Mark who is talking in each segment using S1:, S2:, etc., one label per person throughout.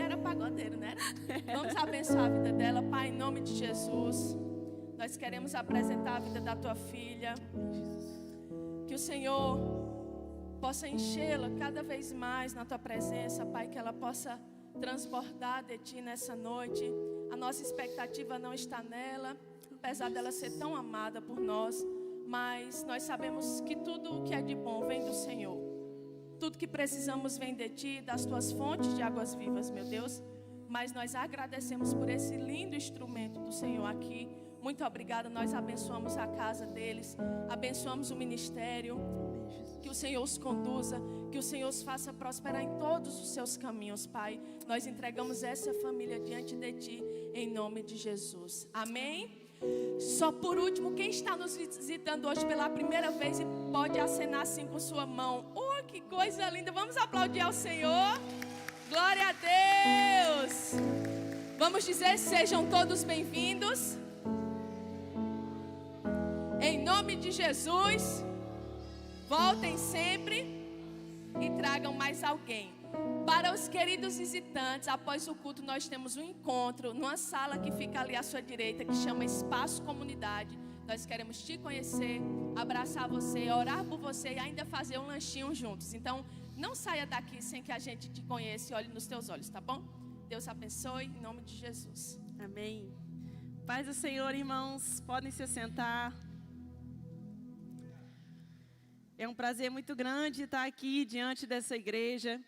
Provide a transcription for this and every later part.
S1: era pagodeiro, né? Vamos abençoar a vida dela, Pai, em nome de Jesus. Nós queremos apresentar a vida da tua filha. Que o Senhor possa enchê-la cada vez mais na tua presença, Pai, que ela possa transbordar de ti nessa noite. A nossa expectativa não está nela, apesar dela ser tão amada por nós, mas nós sabemos que tudo o que é de bom vem do Senhor. Tudo que precisamos vem de ti, das tuas fontes de águas vivas, meu Deus. Mas nós agradecemos por esse lindo instrumento do Senhor aqui. Muito obrigada, nós abençoamos a casa deles, abençoamos o ministério. Que o Senhor os conduza, que o Senhor os faça prosperar em todos os seus caminhos, Pai. Nós entregamos essa família diante de ti, em nome de Jesus. Amém? Só por último, quem está nos visitando hoje pela primeira vez e pode acenar assim com sua mão. Oh, que coisa linda! Vamos aplaudir ao Senhor. Glória a Deus! Vamos dizer, sejam todos bem-vindos. Em nome de Jesus. Voltem sempre e tragam mais alguém. Para os queridos visitantes, após o culto nós temos um encontro numa sala que fica ali à sua direita, que chama Espaço Comunidade. Nós queremos te conhecer, abraçar você, orar por você e ainda fazer um lanchinho juntos. Então, não saia daqui sem que a gente te conheça e olhe nos teus olhos, tá bom? Deus abençoe, em nome de Jesus.
S2: Amém. Paz do Senhor, irmãos, podem se sentar. É um prazer muito grande estar aqui diante dessa igreja.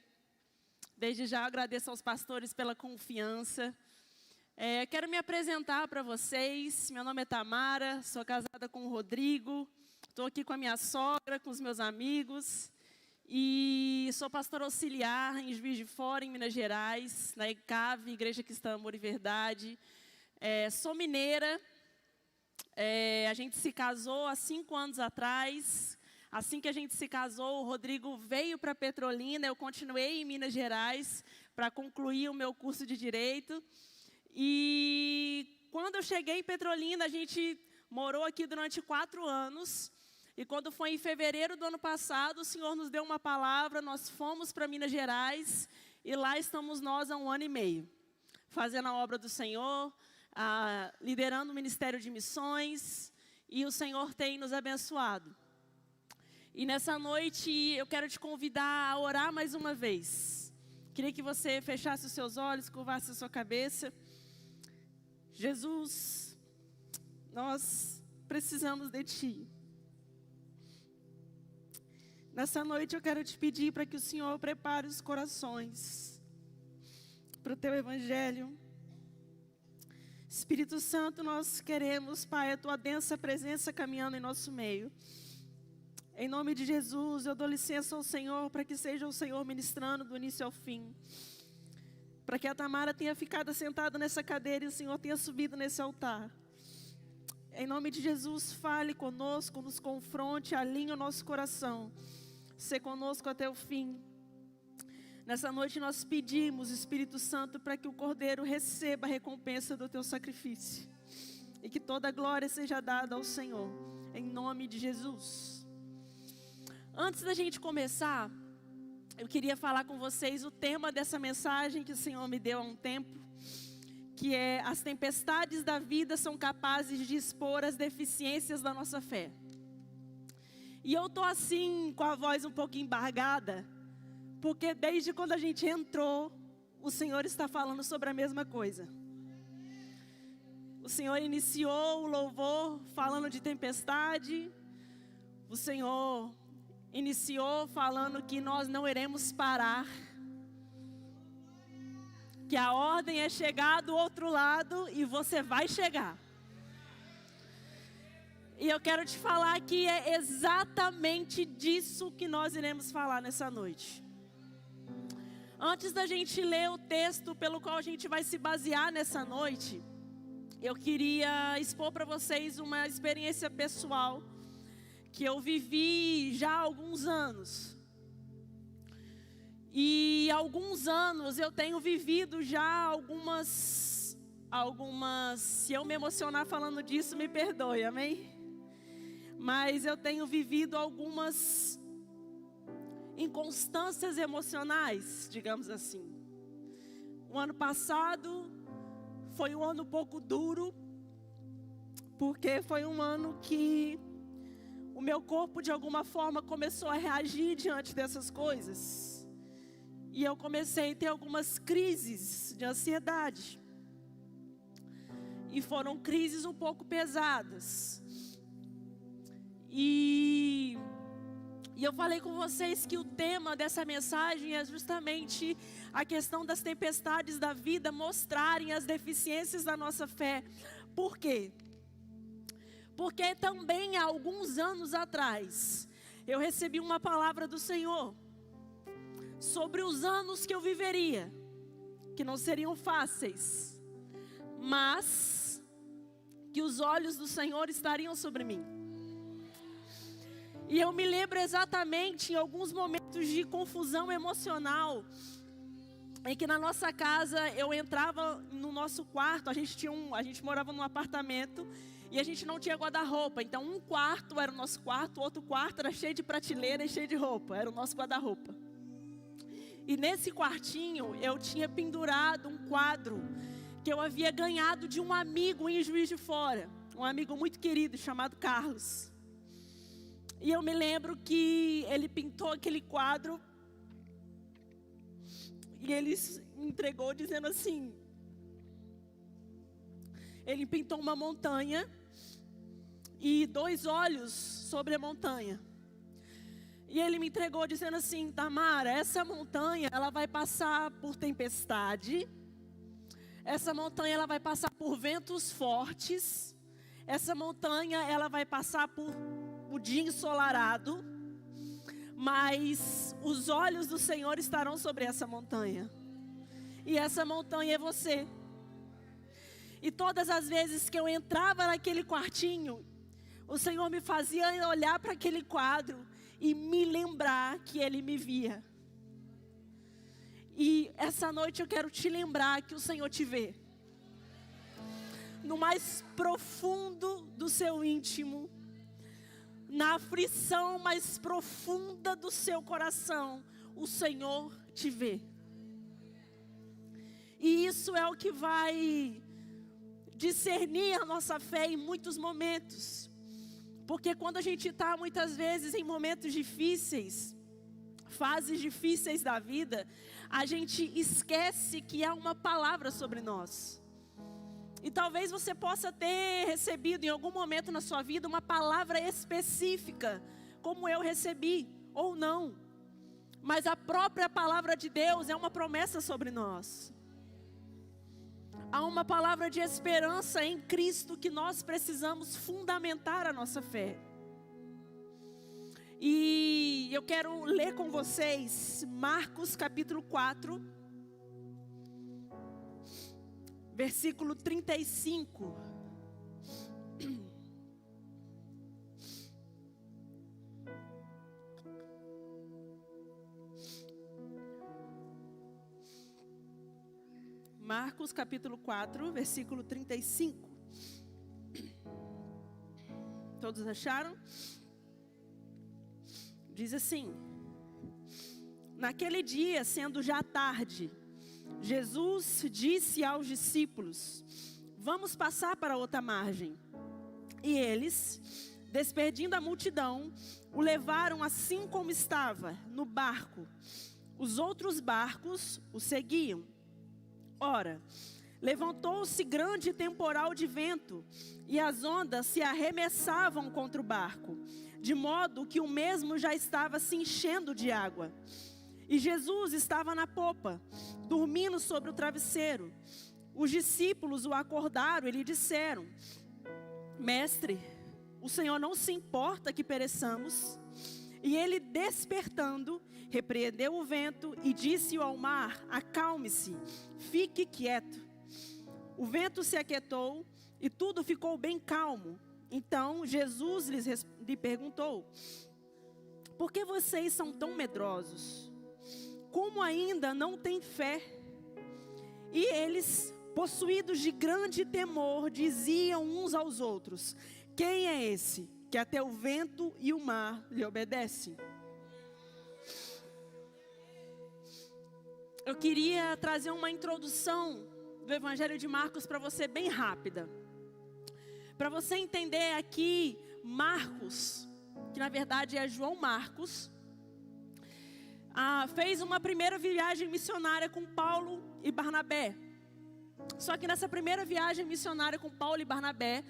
S2: Desde já agradeço aos pastores pela confiança. Quero me apresentar para vocês. Meu nome é Tamara, sou casada com o Rodrigo. Estou aqui com a minha sogra, com os meus amigos. E sou pastora auxiliar em Juiz de Fora, em Minas Gerais, na ECAV, Igreja Cristã Amor e Verdade. Sou mineira. A gente se casou há 5 anos atrás. Assim que a gente se casou, o Rodrigo veio para Petrolina, eu continuei em Minas Gerais para concluir o meu curso de Direito. E quando eu cheguei em Petrolina, a gente morou aqui durante 4 anos. E quando foi em fevereiro do ano passado, o Senhor nos deu uma palavra, nós fomos para Minas Gerais e lá estamos nós há 1 ano e meio. Fazendo a obra do Senhor, liderando o Ministério de Missões e o Senhor tem nos abençoado. E nessa noite eu quero te convidar a orar mais uma vez. Queria que você fechasse os seus olhos, curvasse a sua cabeça. Jesus, nós precisamos de Ti. Nessa noite eu quero te pedir para que o Senhor prepare os corações para o Teu Evangelho. Espírito Santo, nós queremos, Pai, a Tua densa presença caminhando em nosso meio. Em nome de Jesus, eu dou licença ao Senhor para que seja o Senhor ministrando do início ao fim. Para que a Tamara tenha ficado sentada nessa cadeira e o Senhor tenha subido nesse altar. Em nome de Jesus, fale conosco, nos confronte, alinhe o nosso coração. Sê conosco até o fim. Nessa noite nós pedimos, Espírito Santo, para que o Cordeiro receba a recompensa do Teu sacrifício. E que toda a glória seja dada ao Senhor. Em nome de Jesus. Antes da gente começar, eu queria falar com vocês o tema dessa mensagem que o Senhor me deu há um tempo, que é: as tempestades da vida são capazes de expor as deficiências da nossa fé. E eu tô assim, com a voz um pouco embargada, porque desde quando a gente entrou, o Senhor está falando sobre a mesma coisa. O Senhor iniciou o louvor falando de tempestade, o Senhor iniciou falando que nós não iremos parar, que a ordem é chegar do outro lado e você vai chegar. E eu quero te falar que é exatamente disso que nós iremos falar nessa noite. Antes da gente ler o texto pelo qual a gente vai se basear nessa noite, eu queria expor para vocês uma experiência pessoal que eu vivi já há alguns anos. E há alguns anos eu tenho vivido já algumas, se eu me emocionar falando disso, me perdoe, amém? Mas eu tenho vivido algumas inconstâncias emocionais, digamos assim. O ano passado foi um ano um pouco duro, porque foi um ano que o meu corpo de alguma forma começou a reagir diante dessas coisas. E eu comecei a ter algumas crises de ansiedade. E foram crises um pouco pesadas. E eu falei com vocês que o tema dessa mensagem é justamente a questão das tempestades da vida mostrarem as deficiências da nossa fé. Por quê? Porque também há alguns anos atrás, eu recebi uma palavra do Senhor sobre os anos que eu viveria, que não seriam fáceis, mas que os olhos do Senhor estariam sobre mim. E eu me lembro exatamente em alguns momentos de confusão emocional, em que na nossa casa eu entrava no nosso quarto, a gente morava num apartamento e a gente não tinha guarda-roupa. Então um quarto era o nosso quarto, o outro quarto era cheio de prateleira e cheio de roupa, era o nosso guarda-roupa. E nesse quartinho eu tinha pendurado um quadro que eu havia ganhado de um amigo em Juiz de Fora, um amigo muito querido chamado Carlos. E eu me lembro que ele pintou aquele quadro e ele me entregou dizendo assim, ele pintou uma montanha e 2 olhos sobre a montanha. E ele me entregou dizendo assim, Tamara, essa montanha ela vai passar por tempestade. Essa montanha ela vai passar por ventos fortes. Essa montanha ela vai passar por um dia ensolarado. Mas os olhos do Senhor estarão sobre essa montanha. E essa montanha é você. E todas as vezes que eu entrava naquele quartinho, o Senhor me fazia olhar para aquele quadro e me lembrar que Ele me via. E essa noite eu quero te lembrar que o Senhor te vê. No mais profundo do seu íntimo, na aflição mais profunda do seu coração, o Senhor te vê. E isso é o que vai discernir a nossa fé em muitos momentos. Porque quando a gente está muitas vezes em momentos difíceis, fases difíceis da vida, a gente esquece que há uma palavra sobre nós. E talvez você possa ter recebido em algum momento na sua vida uma palavra específica, como eu recebi, ou não. Mas a própria palavra de Deus é uma promessa sobre nós. Há uma palavra de esperança em Cristo que nós precisamos fundamentar a nossa fé. E eu quero ler com vocês Marcos capítulo 4, versículo 35. Marcos capítulo 4, versículo 35. Todos acharam? Diz assim: naquele dia, sendo já tarde, Jesus disse aos discípulos: vamos passar para outra margem. E eles, despedindo a multidão, o levaram assim como estava, no barco. Os outros barcos o seguiam. Ora, levantou-se grande temporal de vento, e as ondas se arremessavam contra o barco, de modo que o mesmo já estava se enchendo de água. E Jesus estava na popa, dormindo sobre o travesseiro. Os discípulos o acordaram e lhe disseram: Mestre, o Senhor não se importa que pereçamos? E ele, despertando, repreendeu o vento e disse ao mar: acalme-se, fique quieto. O vento se aquietou e tudo ficou bem calmo. Então Jesus lhe perguntou: por que vocês são tão medrosos? Como ainda não têm fé? E eles, possuídos de grande temor, diziam uns aos outros: quem é esse que até o vento e o mar lhe obedecem? eu queria trazer uma introdução do Evangelho de Marcos para você bem rápida. Para você entender aqui, Marcos, que na verdade é João Marcos, fez uma primeira viagem missionária com Paulo e Barnabé. Só que nessa primeira viagem missionária com Paulo e Barnabé,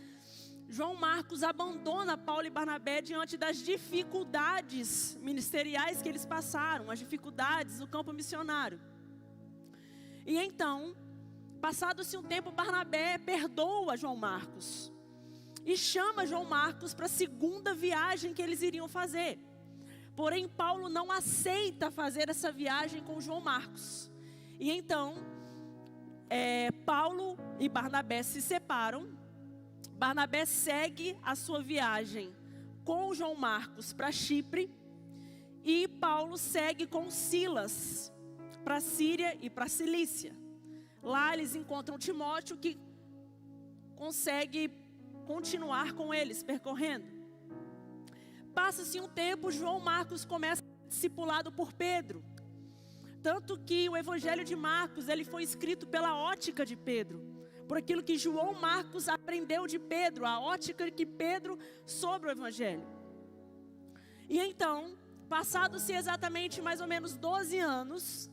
S2: João Marcos abandona Paulo e Barnabé diante das dificuldades ministeriais que eles passaram, as dificuldades do campo missionário. E então, passado-se um tempo, Barnabé perdoa João Marcos e chama João Marcos para a segunda viagem que eles iriam fazer. Porém, Paulo não aceita fazer essa viagem com João Marcos. E então, Paulo e Barnabé se separam. Barnabé segue a sua viagem com João Marcos para Chipre. E Paulo segue com Silas para Síria e para Cilícia. Lá eles encontram Timóteo, que consegue continuar com eles, percorrendo. Passa-se um tempo, João Marcos começa a ser discipulado por Pedro. Tanto que o Evangelho de Marcos, ele foi escrito pela ótica de Pedro. Por aquilo que João Marcos aprendeu de Pedro, a ótica de Pedro sobre o Evangelho. E então, passados-se exatamente mais ou menos 12 anos,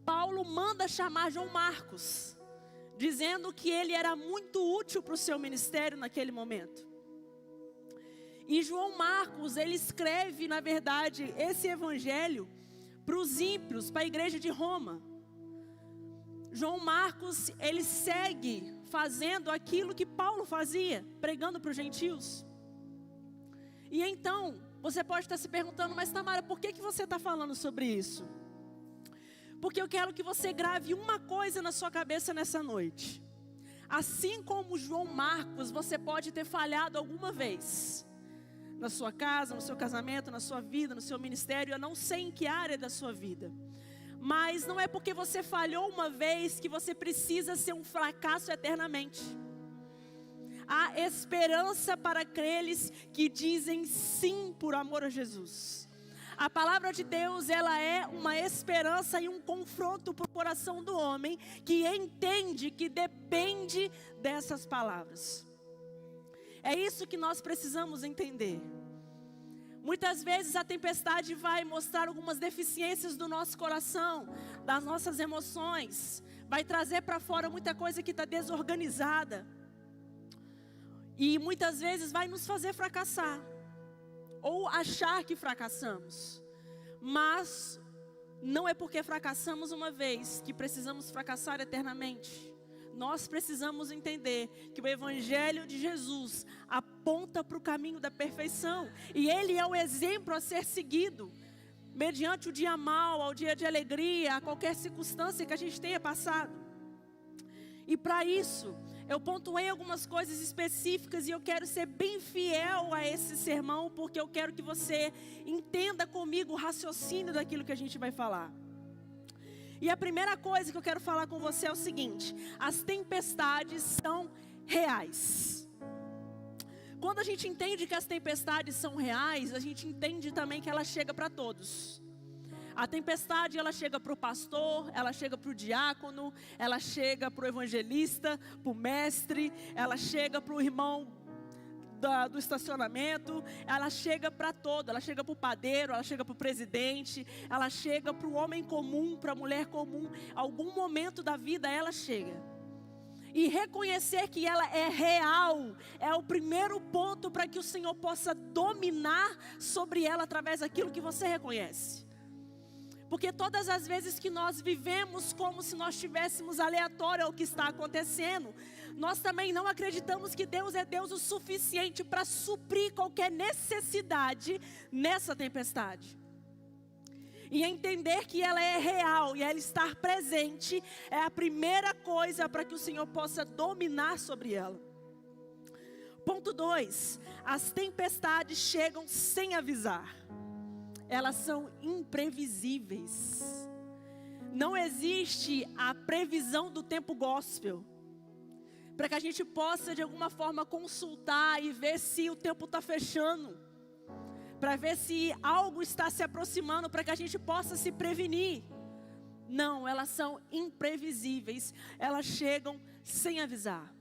S2: Paulo manda chamar João Marcos, dizendo que ele era muito útil para o seu ministério naquele momento. E João Marcos, ele escreve, na verdade, esse evangelho para os ímpios, para a igreja de Roma. João Marcos, ele segue fazendo aquilo que Paulo fazia, pregando para os gentios. E então, você pode estar se perguntando, mas Tamara, por que você está falando sobre isso? Porque eu quero que você grave uma coisa na sua cabeça nessa noite. Assim como João Marcos, você pode ter falhado alguma vez. Na sua casa, no seu casamento, na sua vida, no seu ministério, eu não sei em que área da sua vida. Mas não é porque você falhou uma vez que você precisa ser um fracasso eternamente. Há esperança para aqueles que dizem sim por amor a Jesus. A palavra de Deus, ela é uma esperança e um confronto para o coração do homem que entende que depende dessas palavras. É isso que nós precisamos entender. Muitas vezes a tempestade vai mostrar algumas deficiências do nosso coração, das nossas emoções. Vai trazer para fora muita coisa que está desorganizada. E muitas vezes vai nos fazer fracassar. Ou achar que fracassamos. Mas não é porque fracassamos uma vez que precisamos fracassar eternamente. Nós precisamos entender que o Evangelho de Jesus aponta para o caminho da perfeição. E Ele é o exemplo a ser seguido. Mediante o dia mau, ao dia de alegria, a qualquer circunstância que a gente tenha passado. E para isso, eu pontuei algumas coisas específicas e eu quero ser bem fiel a esse sermão, porque eu quero que você entenda comigo o raciocínio daquilo que a gente vai falar. E a primeira coisa que eu quero falar com você é o seguinte: as tempestades são reais. Quando a gente entende que as tempestades são reais, a gente entende também que ela chega para todos. A tempestade, ela chega para o pastor, ela chega para o diácono, ela chega para o evangelista, para o mestre, ela chega para o irmão do estacionamento, ela chega para todo, ela chega para o padeiro, ela chega para o presidente, ela chega para o homem comum, para a mulher comum. Algum momento da vida ela chega. E reconhecer que ela é real é o primeiro ponto para que o Senhor possa dominar sobre ela através daquilo que você reconhece. Porque todas as vezes que nós vivemos como se nós estivéssemos aleatório ao que está acontecendo, nós também não acreditamos que Deus é Deus o suficiente para suprir qualquer necessidade nessa tempestade. E entender que ela é real e ela estar presente é a primeira coisa para que o Senhor possa dominar sobre ela. Ponto 2. As tempestades chegam sem avisar. Elas são imprevisíveis. Não existe a previsão do tempo gospel, para que a gente possa de alguma forma consultar e ver se o tempo está fechando, para ver se algo está se aproximando, para que a gente possa se prevenir. Não, elas são imprevisíveis. Elas chegam sem avisar.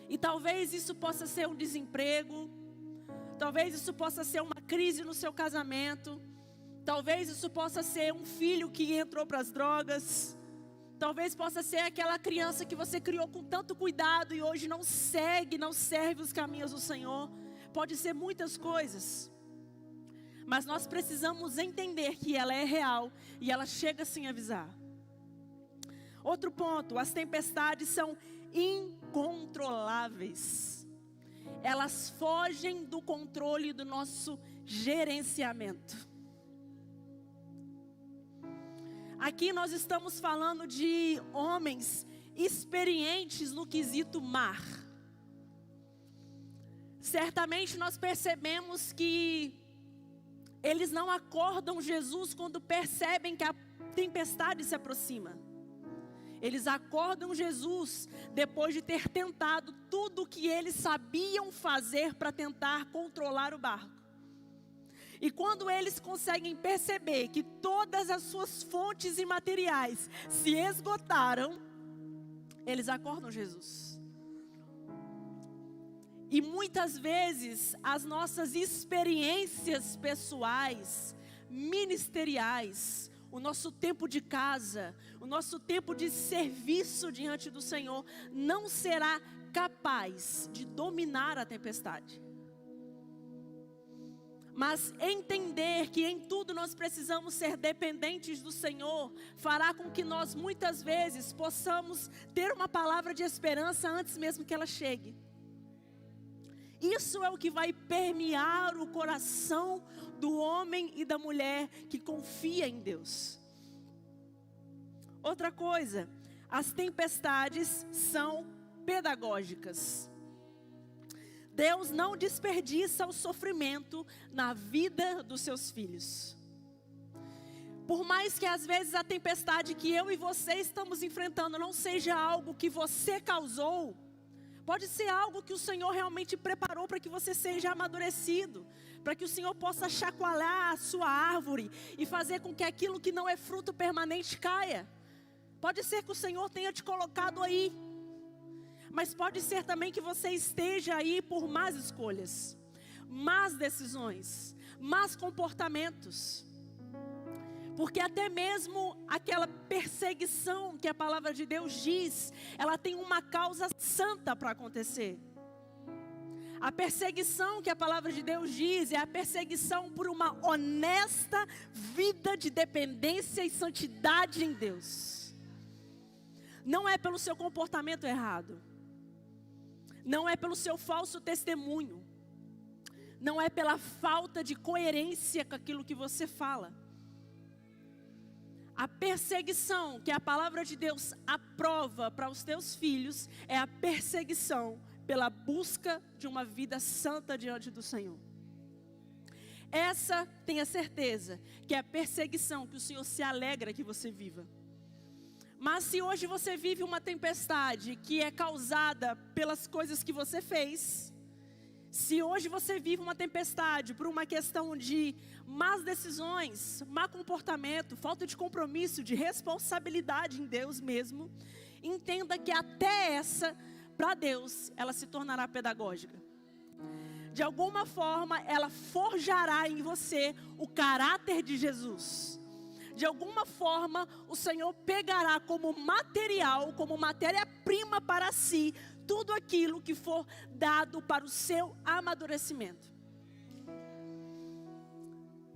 S2: E talvez isso possa ser um desemprego. Talvez isso possa ser uma crise no seu casamento. Talvez isso possa ser um filho que entrou para as drogas. Talvez possa ser aquela criança que você criou com tanto cuidado e hoje não serve os caminhos do Senhor. Pode ser muitas coisas. Mas nós precisamos entender que ela é real e ela chega sem avisar. Outro ponto, as tempestades são incontroláveis. Elas fogem do controle do nosso gerenciamento. Aqui nós estamos falando de homens experientes no quesito mar. Certamente nós percebemos que eles não acordam Jesus quando percebem que a tempestade se aproxima. Eles acordam Jesus depois de ter tentado tudo o que eles sabiam fazer para tentar controlar o barco. E quando eles conseguem perceber que todas as suas fontes e materiais se esgotaram, eles acordam Jesus. E muitas vezes as nossas experiências pessoais, ministeriais, o nosso tempo de casa, o nosso tempo de serviço diante do Senhor, não será capaz de dominar a tempestade. Mas entender que em tudo nós precisamos ser dependentes do Senhor, fará com que nós muitas vezes possamos ter uma palavra de esperança antes mesmo que ela chegue. Isso é o que vai permear o coração do homem e da mulher que confia em Deus. Outra coisa, as tempestades são pedagógicas. Deus não desperdiça o sofrimento na vida dos seus filhos. Por mais que às vezes a tempestade que eu e você estamos enfrentando não seja algo que você causou, pode ser algo que o Senhor realmente preparou para que você seja amadurecido, para que o Senhor possa chacoalhar a sua árvore e fazer com que aquilo que não é fruto permanente caia. Pode ser que o Senhor tenha te colocado aí, mas pode ser também que você esteja aí por más escolhas, más decisões, más comportamentos. Porque até mesmo aquela perseguição que a palavra de Deus diz, ela tem uma causa santa para acontecer. A perseguição que a palavra de Deus diz é a perseguição por uma honesta vida de dependência e santidade em Deus. Não é pelo seu comportamento errado. Não é pelo seu falso testemunho. Não é pela falta de coerência com aquilo que você fala. A perseguição que a palavra de Deus aprova para os teus filhos é a perseguição pela busca de uma vida santa diante do Senhor. Essa, tenha certeza, que é a perseguição que o Senhor se alegra que você viva. Mas se hoje você vive uma tempestade que é causada pelas coisas que você fez, se hoje você vive uma tempestade por uma questão de más decisões, má comportamento, falta de compromisso, de responsabilidade em Deus mesmo, entenda que até essa, para Deus, ela se tornará pedagógica. De alguma forma, ela forjará em você o caráter de Jesus. De alguma forma, o Senhor pegará como material, como matéria-prima para si, tudo aquilo que for dado para o seu amadurecimento.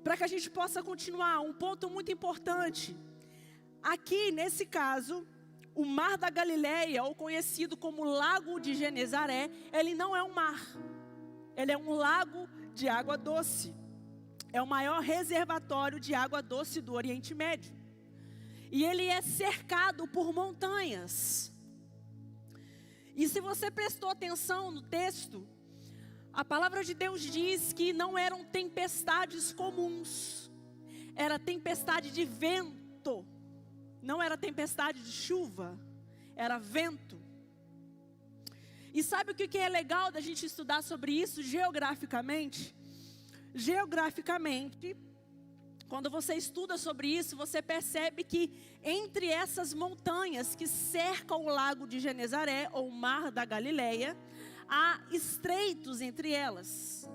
S2: Para que a gente possa continuar, um ponto muito importante. Aqui, nesse caso, o mar da Galileia, ou conhecido como Lago de Genezaré, ele não é um mar. Ele é um lago de água doce. É o maior reservatório de água doce do Oriente Médio. E ele é cercado por montanhas. E se você prestou atenção no texto, a palavra de Deus diz que não eram tempestades comuns. Era tempestade de vento. Não era tempestade de chuva. Era vento. E sabe o que é legal da gente estudar sobre isso geograficamente? Geograficamente, Quando você estuda sobre isso, você percebe que entre essas montanhas que cercam o lago de Genezaré, ou o mar da Galileia, há estreitos entre elas.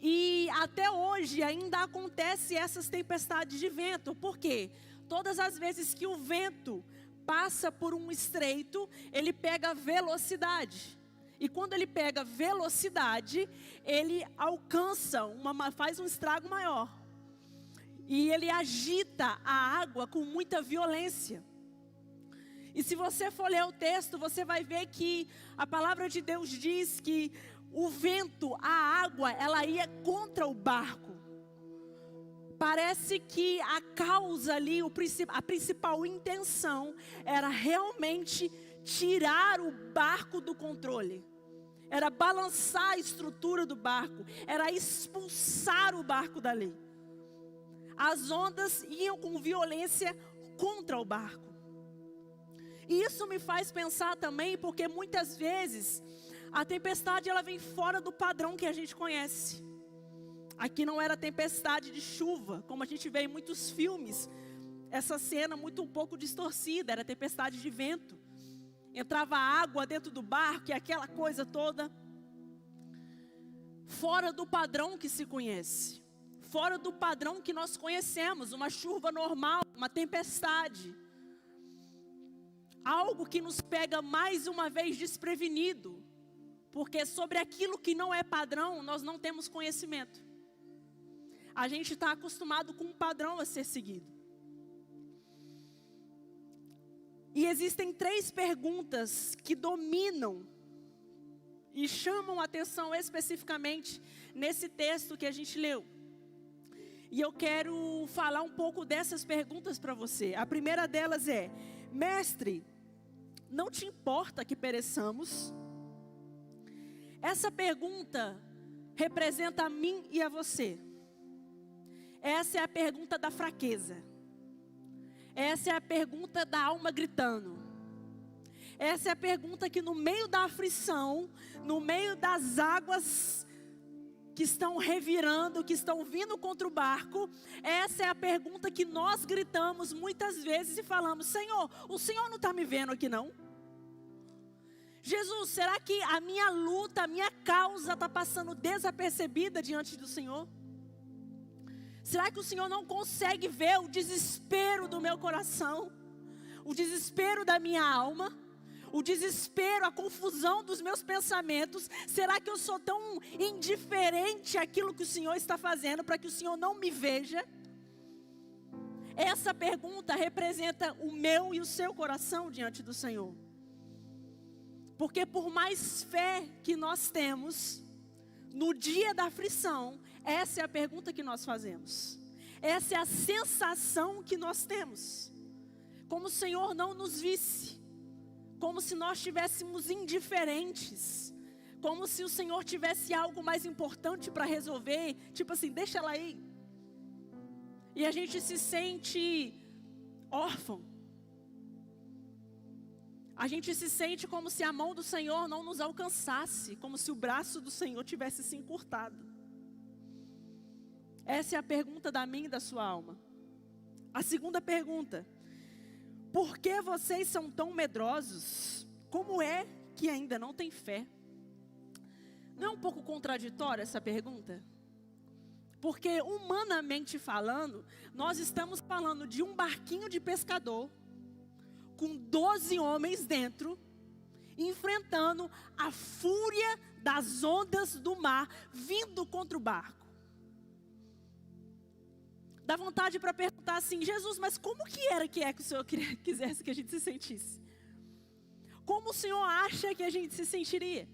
S2: E até hoje ainda acontece essas tempestades de vento. Por quê? Todas as vezes que o vento passa por um estreito, ele pega velocidade. E quando ele pega velocidade, ele alcança, faz um estrago maior. E ele agita a água com muita violência. E se você for ler o texto, você vai ver que a palavra de Deus diz que o vento, a água, ela ia contra o barco. Parece que a causa ali, a principal intenção era realmente tirar o barco do controle. Era balançar a estrutura do barco, era expulsar o barco dali. As ondas iam com violência contra o barco. E isso me faz pensar também, porque muitas vezes a tempestade ela vem fora do padrão que a gente conhece. Aqui não era tempestade de chuva, como a gente vê em muitos filmes. Essa cena um pouco distorcida, era tempestade de vento. Entrava água dentro do barco e aquela coisa toda. Fora do padrão que se conhece. Fora do padrão que nós conhecemos, uma chuva normal, uma tempestade. Algo que nos pega mais uma vez desprevenido. Porque sobre aquilo que não é padrão, nós não temos conhecimento. A gente está acostumado com um padrão a ser seguido. E existem 3 perguntas que dominam e chamam a atenção especificamente nesse texto que a gente leu. E eu quero falar um pouco dessas perguntas para você. A primeira delas é: Mestre, não te importa que pereçamos? Essa pergunta representa a mim e a você. Essa é a pergunta da fraqueza. Essa é a pergunta da alma gritando. Essa é a pergunta que no meio da aflição, no meio das águas que estão revirando, que estão vindo contra o barco, essa é a pergunta que nós gritamos muitas vezes e falamos: Senhor, o Senhor não está me vendo aqui não? Jesus, será que a minha luta, a minha causa está passando desapercebida diante do Senhor? Será que o Senhor não consegue ver o desespero do meu coração? O desespero da minha alma? O desespero, a confusão dos meus pensamentos? Será que eu sou tão indiferente àquilo que o Senhor está fazendo para que o Senhor não me veja? Essa pergunta representa o meu e o seu coração diante do Senhor. Porque por mais fé que nós temos, no dia da aflição, essa é a pergunta que nós fazemos. Essa é a sensação que nós temos. Como o Senhor não nos visse. Como se nós estivéssemos indiferentes. Como se o Senhor tivesse algo mais importante para resolver. Tipo assim, deixa ela aí. E a gente se sente órfão. A gente se sente como se a mão do Senhor não nos alcançasse. Como se o braço do Senhor tivesse se encurtado. Essa é a pergunta da minha e da sua alma. A segunda pergunta: por que vocês são tão medrosos? Como é que ainda não têm fé? Não é um pouco contraditória essa pergunta? Porque humanamente falando, nós estamos falando de um barquinho de pescador, com 12 homens dentro, enfrentando a fúria das ondas do mar, vindo contra o barco. Dá vontade para perguntar assim: Jesus, mas como que o Senhor quisesse que a gente se sentisse? Como o Senhor acha que a gente se sentiria?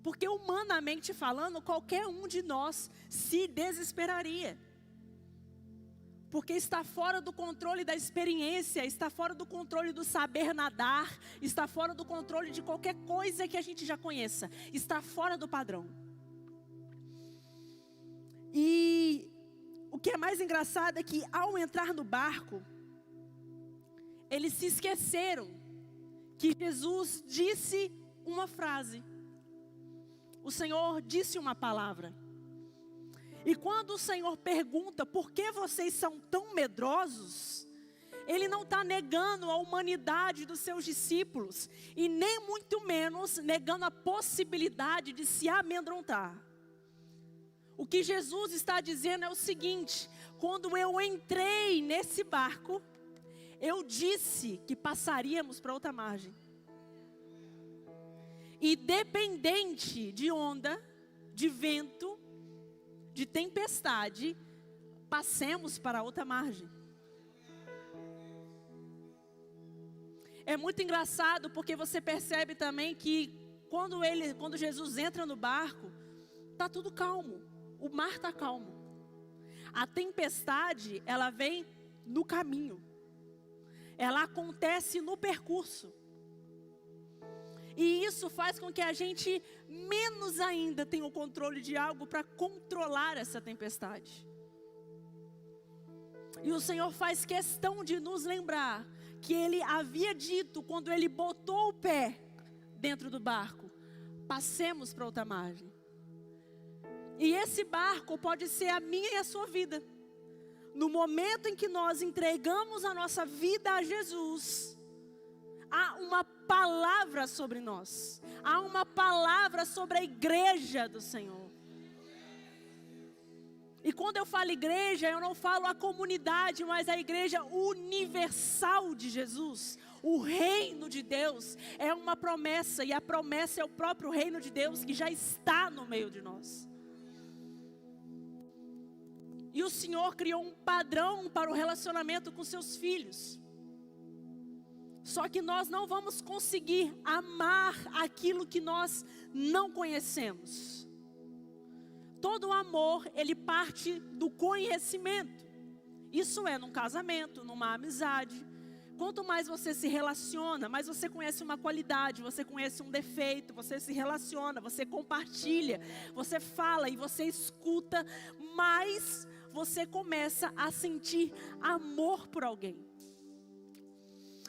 S2: Porque humanamente falando, qualquer um de nós se desesperaria. Porque está fora do controle da experiência, está fora do controle do saber nadar, está fora do controle de qualquer coisa que a gente já conheça, está fora do padrão. E o que é mais engraçado é que ao entrar no barco, eles se esqueceram que Jesus disse uma frase. O Senhor disse uma palavra. E quando o Senhor pergunta por que vocês são tão medrosos, Ele não está negando a humanidade dos seus discípulos, e nem muito menos negando a possibilidade de se amedrontar. O que Jesus está dizendo é o seguinte: quando eu entrei nesse barco, eu disse que passaríamos para outra margem. E dependente de onda, de vento, de tempestade, passemos para outra margem. É muito engraçado porque você percebe também que quando Jesus entra no barco, está tudo calmo, o mar está calmo. A tempestade, ela vem no caminho, ela acontece no percurso. E isso faz com que a gente menos ainda tenha o controle de algo para controlar essa tempestade. E o Senhor faz questão de nos lembrar que Ele havia dito, quando Ele botou o pé dentro do barco: passemos para outra margem. E esse barco pode ser a minha e a sua vida. No momento em que nós entregamos a nossa vida a Jesus, há uma palavra sobre nós. Há uma palavra sobre a igreja do Senhor. E quando eu falo igreja, eu não falo a comunidade, mas a igreja universal de Jesus. O reino de Deus é uma promessa, e a promessa é o próprio reino de Deus que já está no meio de nós. E o Senhor criou um padrão para o relacionamento com seus filhos. Só que nós não vamos conseguir amar aquilo que nós não conhecemos. Todo amor, ele parte do conhecimento. Isso é num casamento, numa amizade. Quanto mais você se relaciona, mais você conhece uma qualidade, você conhece um defeito, você se relaciona, você compartilha, você fala e você escuta, mais você começa a sentir amor por alguém.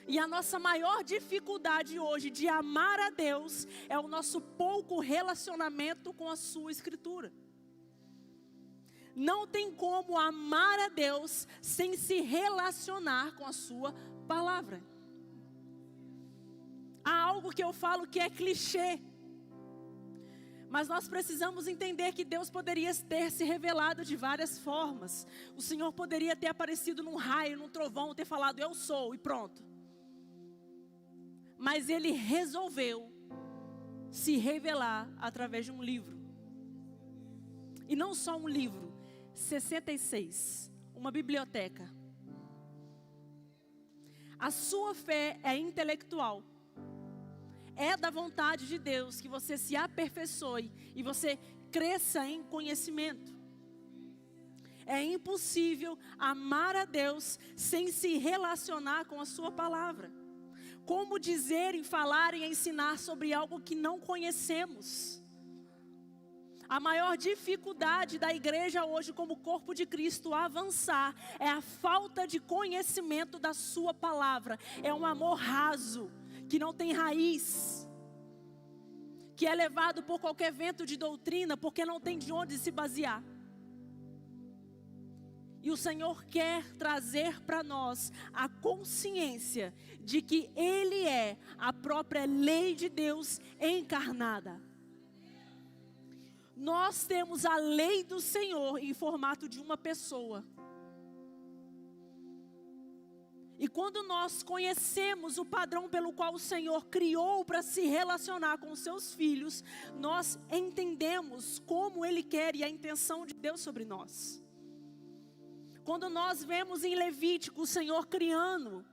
S2: E a nossa maior dificuldade hoje de amar a Deus é o nosso pouco relacionamento com a sua Escritura. Não tem como amar a Deus sem se relacionar com a sua palavra. Há algo que eu falo que é clichê, mas nós precisamos entender que Deus poderia ter se revelado de várias formas. O Senhor poderia ter aparecido num raio, num trovão, ter falado eu sou e pronto. Mas Ele resolveu se revelar através de um livro. E não só um livro, 66, uma biblioteca. A sua fé é intelectual. É da vontade de Deus que você se aperfeiçoe e você cresça em conhecimento. É impossível amar a Deus sem se relacionar com a sua palavra. Como dizer e falar e ensinar sobre algo que não conhecemos? A maior dificuldade da igreja hoje, como corpo de Cristo, avançar, é a falta de conhecimento da sua palavra. É um amor raso, que não tem raiz, que é levado por qualquer vento de doutrina, porque não tem de onde se basear. E o Senhor quer trazer para nós a consciência de que Ele é a própria lei de Deus encarnada. Nós temos a lei do Senhor em formato de uma pessoa. E quando nós conhecemos o padrão pelo qual o Senhor criou para se relacionar com os seus filhos, nós entendemos como Ele quer e a intenção de Deus sobre nós. Quando nós vemos em Levítico o Senhor criando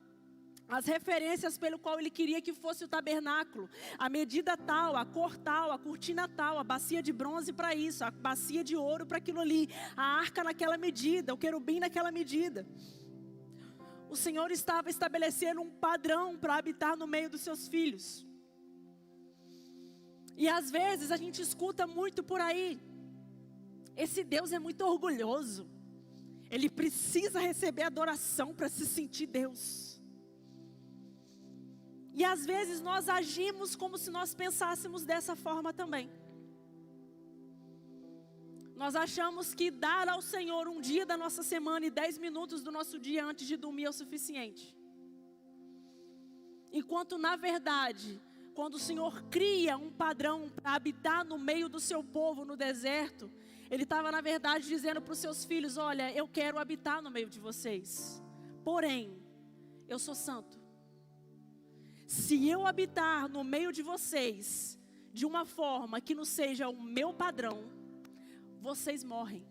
S2: as referências pelo qual Ele queria que fosse o tabernáculo, a medida tal, a cor tal, a cortina tal, a bacia de bronze para isso, a bacia de ouro para aquilo ali, a arca naquela medida, o querubim naquela medida. O Senhor estava estabelecendo um padrão para habitar no meio dos seus filhos. E às vezes a gente escuta muito por aí: esse Deus é muito orgulhoso, Ele precisa receber adoração para se sentir Deus. E às vezes nós agimos como se nós pensássemos dessa forma também. Nós achamos que dar ao Senhor um dia da nossa semana e 10 minutos do nosso dia antes de dormir é o suficiente. Enquanto na verdade, quando o Senhor cria um padrão para habitar no meio do seu povo no deserto, Ele estava na verdade dizendo para os seus filhos: olha, eu quero habitar no meio de vocês, porém, eu sou santo. Se eu habitar no meio de vocês de uma forma que não seja o meu padrão, vocês morrem.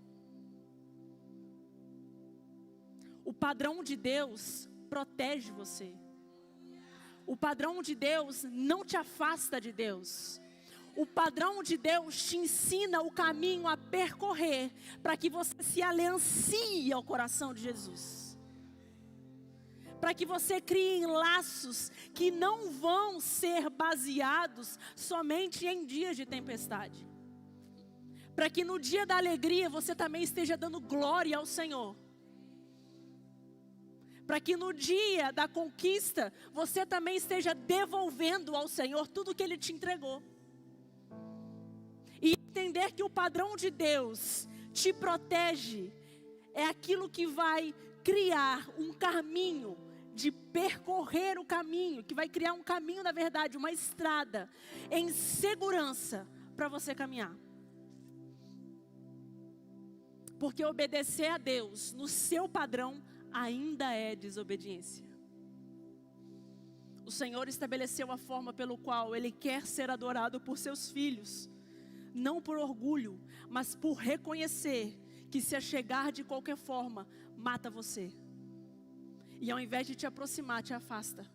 S2: O padrão de Deus protege você. O padrão de Deus não te afasta de Deus. O padrão de Deus te ensina o caminho a percorrer para que você se aliancie ao coração de Jesus. Para que você crie laços que não vão ser baseados somente em dias de tempestade. Para que no dia da alegria você também esteja dando glória ao Senhor. Para que no dia da conquista você também esteja devolvendo ao Senhor tudo que Ele te entregou. E entender que o padrão de Deus te protege é aquilo que vai criar um caminho de percorrer o caminho, que vai criar um caminho, na verdade, uma estrada em segurança para você caminhar. Porque obedecer a Deus no seu padrão ainda é desobediência. O Senhor estabeleceu a forma pelo qual Ele quer ser adorado por seus filhos. Não por orgulho, mas por reconhecer que se achegar de qualquer forma, mata você. E ao invés de te aproximar, te afasta.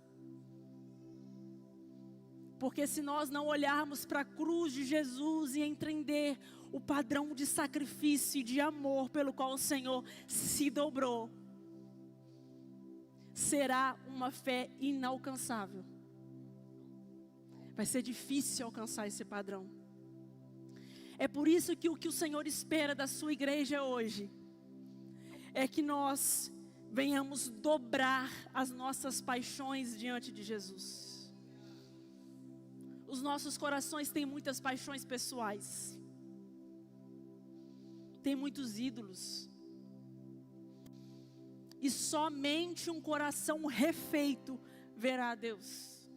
S2: Porque se nós não olharmos para a cruz de Jesus e entender o padrão de sacrifício e de amor pelo qual o Senhor se dobrou, será uma fé inalcançável. Vai ser difícil alcançar esse padrão. É por isso que o Senhor espera da sua igreja hoje é que nós venhamos dobrar as nossas paixões diante de Jesus. Os nossos corações têm muitas paixões pessoais. Tem muitos ídolos. E somente um coração refeito verá a Deus.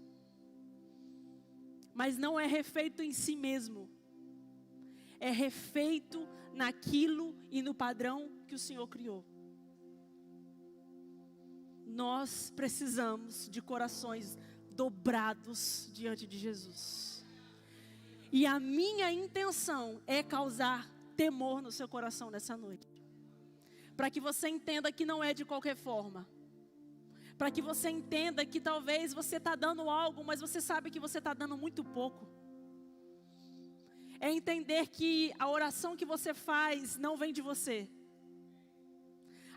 S2: Mas não é refeito em si mesmo. É refeito naquilo e no padrão que o Senhor criou. Nós precisamos de corações dobrados diante de Jesus. E a minha intenção é causar temor no seu coração nessa noite. Para que você entenda que não é de qualquer forma. Para que você entenda que talvez você está dando algo, mas você sabe que você está dando muito pouco. É entender que a oração que você faz não vem de você.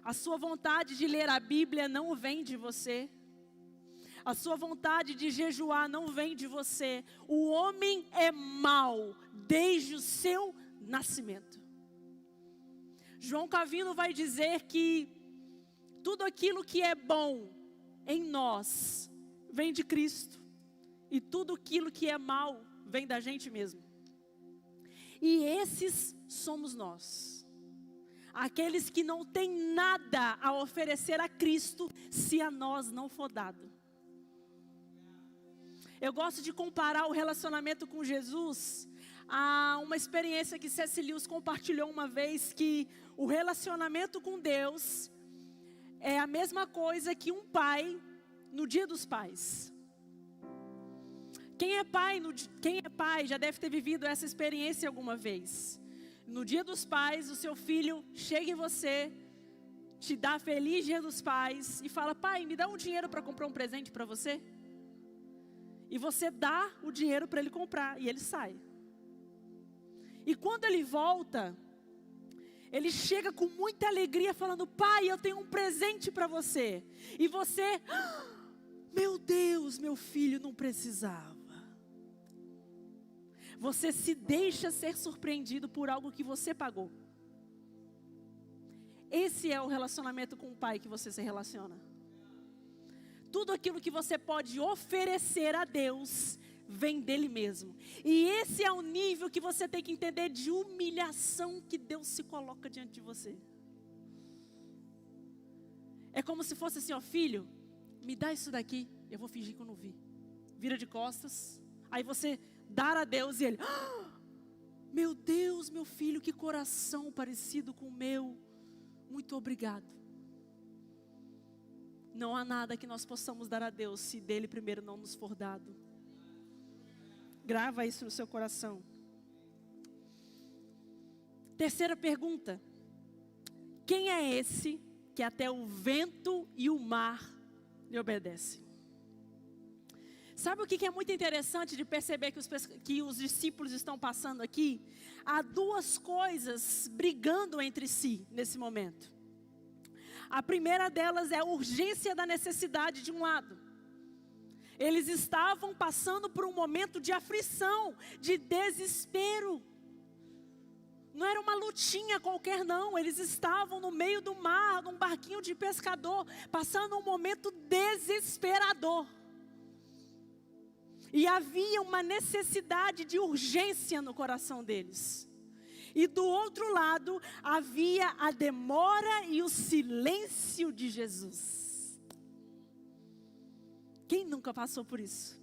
S2: A sua vontade de ler a Bíblia não vem de você. A sua vontade de jejuar não vem de você. O homem é mau desde o seu nascimento. João Calvino vai dizer que tudo aquilo que é bom em nós vem de Cristo. E tudo aquilo que é mal vem da gente mesmo. E esses somos nós. Aqueles que não têm nada a oferecer a Cristo se a nós não for dado. Eu gosto de comparar o relacionamento com Jesus a uma experiência que C.S. Lewis compartilhou uma vez, que o relacionamento com Deus é a mesma coisa que um pai no dia dos pais. Quem é pai já deve ter vivido essa experiência alguma vez. No dia dos pais, o seu filho chega em você, te dá feliz dia dos pais e fala: pai, me dá um dinheiro para comprar um presente para você. E você dá o dinheiro para ele comprar e ele sai. E quando ele volta, ele chega com muita alegria falando: pai, eu tenho um presente para você. E você: meu Deus, meu filho não precisava. Você se deixa ser surpreendido por algo que você pagou. Esse é o relacionamento com o pai que você se relaciona. Tudo aquilo que você pode oferecer a Deus vem dele mesmo. E esse é o nível que você tem que entender de humilhação que Deus se coloca diante de você. É como se fosse assim, ó, filho, me dá isso daqui, eu vou fingir que eu não vi. Vira de costas, aí você dá a Deus e ele, meu Deus, meu filho, que coração parecido com o meu, muito obrigado. Não há nada que nós possamos dar a Deus se dele primeiro não nos for dado. Grava isso no seu coração. Terceira pergunta. Quem é esse que até o vento e o mar lhe obedecem? Sabe o que é muito interessante de perceber que os discípulos estão passando aqui? Há duas coisas brigando entre si nesse momento. A primeira delas é a urgência da necessidade de um lado. Eles estavam passando por um momento de aflição, de desespero. Não era uma lutinha qualquer não, eles estavam no meio do mar, num barquinho de pescador, passando um momento desesperador. E havia uma necessidade de urgência no coração deles. E do outro lado, havia a demora e o silêncio de Jesus. Quem nunca passou por isso?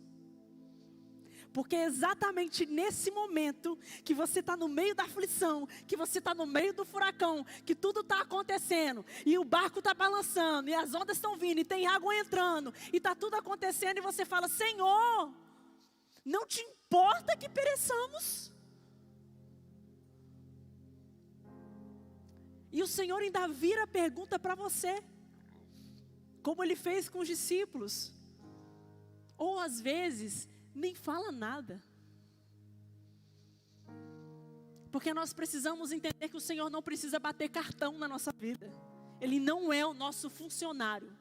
S2: Porque é exatamente nesse momento que você está no meio da aflição, que você está no meio do furacão, que tudo está acontecendo, e o barco está balançando, e as ondas estão vindo, e tem água entrando, e está tudo acontecendo, e você fala, Senhor, não te importa que pereçamos? E o Senhor ainda vira a pergunta para você, como Ele fez com os discípulos. Ou às vezes, nem fala nada. Porque nós precisamos entender que o Senhor não precisa bater cartão na nossa vida. Ele não é o nosso funcionário.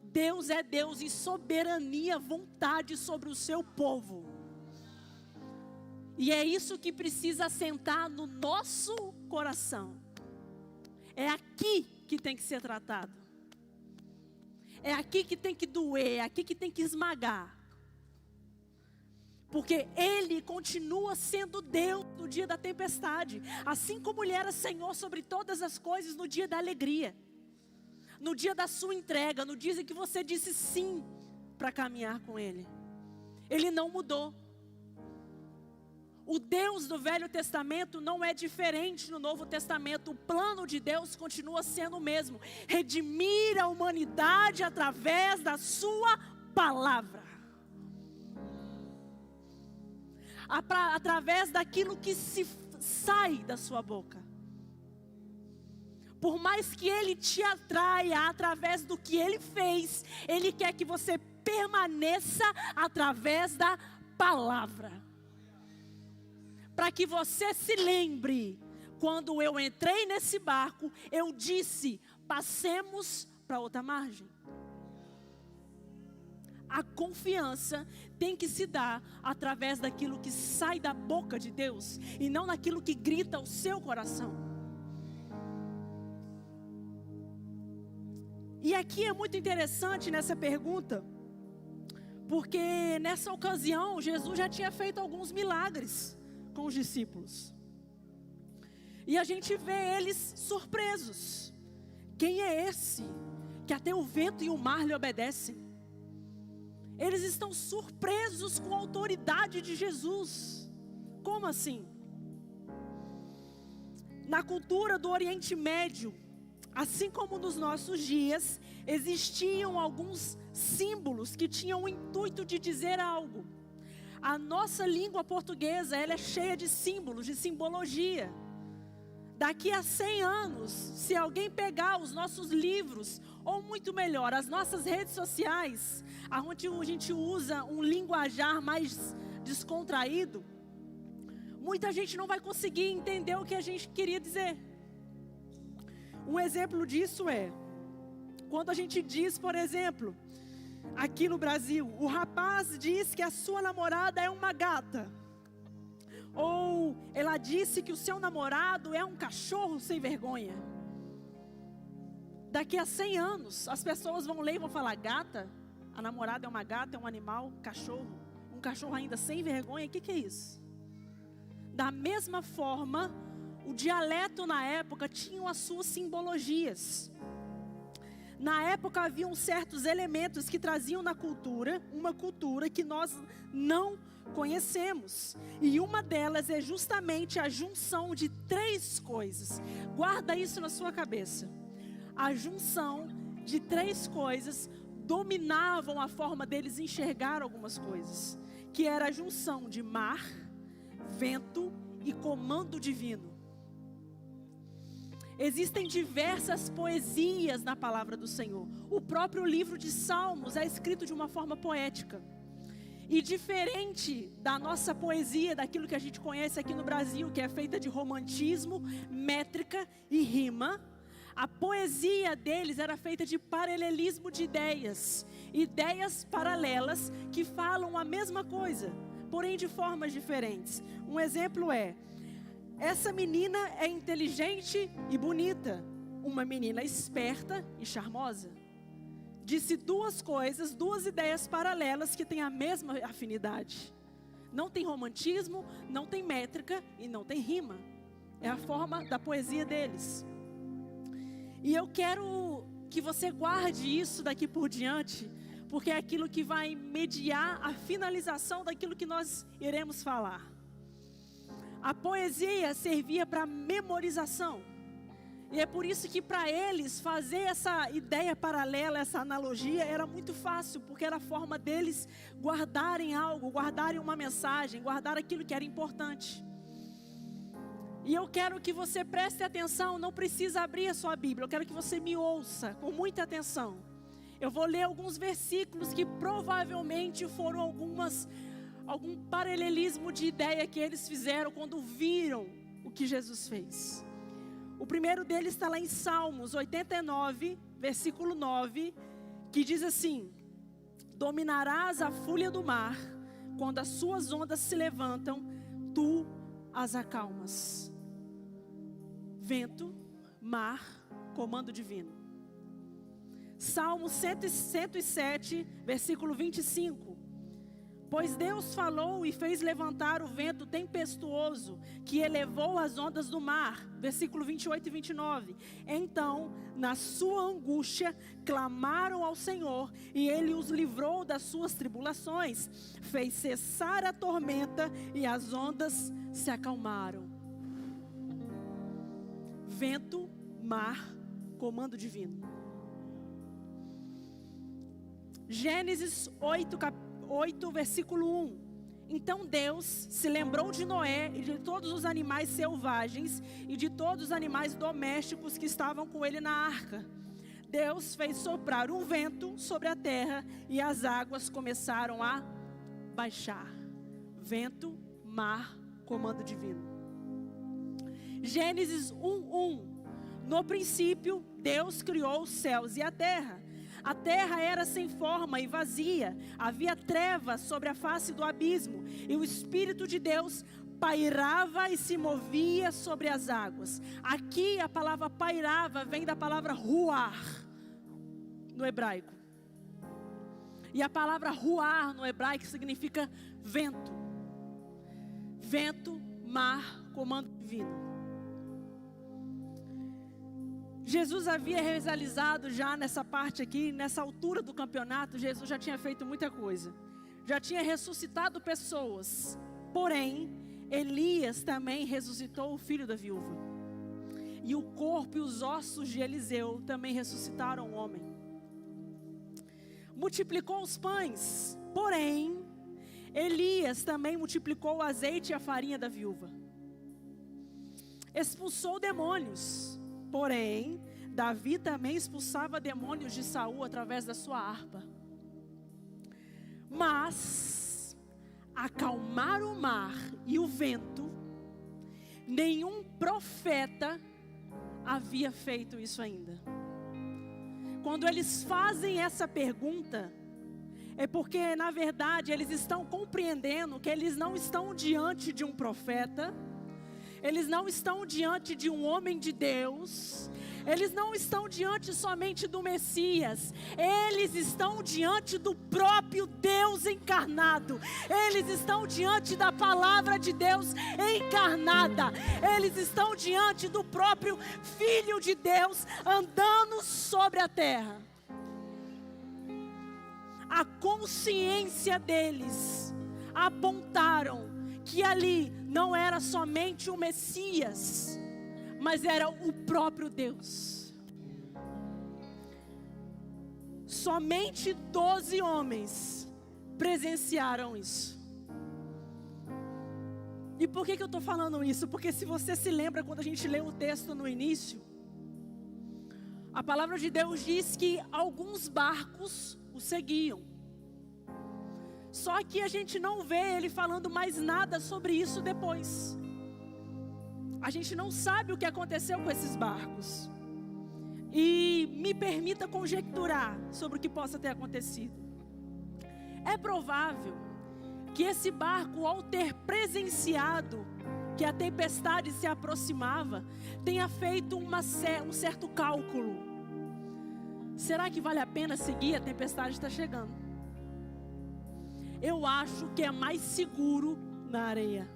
S2: Deus é Deus em soberania, vontade sobre o seu povo. E é isso que precisa assentar no nosso coração. É aqui que tem que ser tratado. É aqui que tem que doer, é aqui que tem que esmagar. Porque Ele continua sendo Deus no dia da tempestade. Assim como Ele era Senhor sobre todas as coisas no dia da alegria. No dia da sua entrega, no dia em que você disse sim para caminhar com Ele. Ele não mudou. O Deus do Velho Testamento não é diferente no Novo Testamento. O plano de Deus continua sendo o mesmo. Redimir a humanidade através da sua palavra. Através daquilo que sai da sua boca. Por mais que Ele te atraia através do que Ele fez, Ele quer que você permaneça através da palavra. Para que você se lembre, quando eu entrei nesse barco, eu disse, passemos para outra margem. A confiança tem que se dar através daquilo que sai da boca de Deus, e não naquilo que grita ao seu coração. E aqui é muito interessante nessa pergunta, porque nessa ocasião, Jesus já tinha feito alguns milagres com os discípulos. E a gente vê eles surpresos. Quem é esse que até o vento e o mar lhe obedecem? Eles estão surpresos com a autoridade de Jesus. Como assim? Na cultura do Oriente Médio, assim como nos nossos dias, existiam alguns símbolos que tinham o intuito de dizer algo. A nossa língua portuguesa, ela é cheia de símbolos, de simbologia. Daqui a 100 anos, se alguém pegar os nossos livros, ou muito melhor, as nossas redes sociais, onde a gente usa um linguajar mais descontraído, muita gente não vai conseguir entender o que a gente queria dizer. Um exemplo disso é, quando a gente diz, por exemplo, aqui no Brasil, o rapaz diz que a sua namorada é uma gata. Ou ela disse que o seu namorado é um cachorro sem vergonha. Daqui a 100 anos, as pessoas vão ler e vão falar, gata? A namorada é uma gata, é um animal, cachorro, Um cachorro ainda sem vergonha, o que é isso? Da mesma forma, o dialeto na época tinha as suas simbologias. Na época haviam certos elementos que traziam na cultura, uma cultura que nós não conhecemos. E uma delas é justamente a junção de 3 coisas. Guarda isso na sua cabeça. A junção de 3 coisas dominavam a forma deles enxergar algumas coisas. Que era a junção de mar, vento e comando divino. Existem diversas poesias na palavra do Senhor. O próprio livro de Salmos é escrito de uma forma poética. E diferente da nossa poesia, daquilo que a gente conhece aqui no Brasil, que é feita de romantismo, métrica e rima, a poesia deles era feita de paralelismo de ideias. Ideias paralelas que falam a mesma coisa, porém de formas diferentes. Um exemplo é: essa menina é inteligente e bonita. Uma menina esperta e charmosa. Disse 2 coisas, 2 ideias paralelas que têm a mesma afinidade. Não tem romantismo, não tem métrica e não tem rima. É a forma da poesia deles. E eu quero que você guarde isso daqui por diante, porque é aquilo que vai mediar a finalização daquilo que nós iremos falar. A poesia servia para memorização. E é por isso que para eles fazer essa ideia paralela, essa analogia, era muito fácil, porque era a forma deles guardarem algo, guardarem uma mensagem, guardar aquilo que era importante. E eu quero que você preste atenção, não precisa abrir a sua Bíblia, eu quero que você me ouça com muita atenção. Eu vou ler alguns versículos que provavelmente foram algum paralelismo de ideia que eles fizeram quando viram o que Jesus fez. O primeiro deles está lá em Salmos 89, versículo 9, que diz assim: dominarás a fúria do mar, quando as suas ondas se levantam, tu as acalmas. Vento, mar, comando divino. Salmo 107, versículo 25. Pois Deus falou e fez levantar o vento tempestuoso, que elevou as ondas do mar. Versículo 28 e 29. Então, na sua angústia, clamaram ao Senhor, e Ele os livrou das suas tribulações. Fez cessar a tormenta, e as ondas se acalmaram. Vento, mar, comando divino. Gênesis 8, versículo 1. Então Deus se lembrou de Noé e de todos os animais selvagens e de todos os animais domésticos que estavam com ele na arca. Deus fez soprar um vento sobre a terra e as águas começaram a baixar. Vento, mar, comando divino. Gênesis 1:1. No princípio, Deus criou os céus e a terra. A terra era sem forma e vazia, havia trevas sobre a face do abismo, e o Espírito de Deus pairava e se movia sobre as águas. Aqui a palavra pairava vem da palavra ruar, no hebraico. E a palavra ruar no hebraico significa vento. Vento, mar, comando divino. Jesus havia realizado já nessa parte aqui, nessa altura do campeonato, Jesus já tinha feito muita coisa. Já tinha ressuscitado pessoas. Porém, Elias também ressuscitou o filho da viúva. E o corpo e os ossos de Eliseu também ressuscitaram o homem. Multiplicou os pães. Porém, Elias também multiplicou o azeite e a farinha da viúva. Expulsou demônios. Porém, Davi também expulsava demônios de Saul através da sua harpa. Mas, acalmar o mar e o vento, nenhum profeta havia feito isso ainda. Quando eles fazem essa pergunta, é porque, na verdade, eles estão compreendendo que eles não estão diante de um profeta. Eles não estão diante de um homem de Deus. Eles não estão diante somente do Messias, eles estão diante do próprio Deus encarnado. Eles estão diante da palavra de Deus encarnada. Eles estão diante do próprio Filho de Deus andando sobre a terra. A consciência deles apontaram que ali não era somente o Messias, mas era o próprio Deus. Somente 12 homens presenciaram isso. E por que eu estou falando isso? Porque se você se lembra quando a gente leu o texto no início, a palavra de Deus diz que alguns barcos o seguiam. Só que a gente não vê ele falando mais nada sobre isso depois. A gente não sabe o que aconteceu com esses barcos. E me permita conjecturar sobre o que possa ter acontecido. É provável que esse barco, ao ter presenciado que a tempestade se aproximava, tenha feito um certo cálculo. Será que vale a pena seguir? A tempestade está chegando. Eu acho que é mais seguro na areia.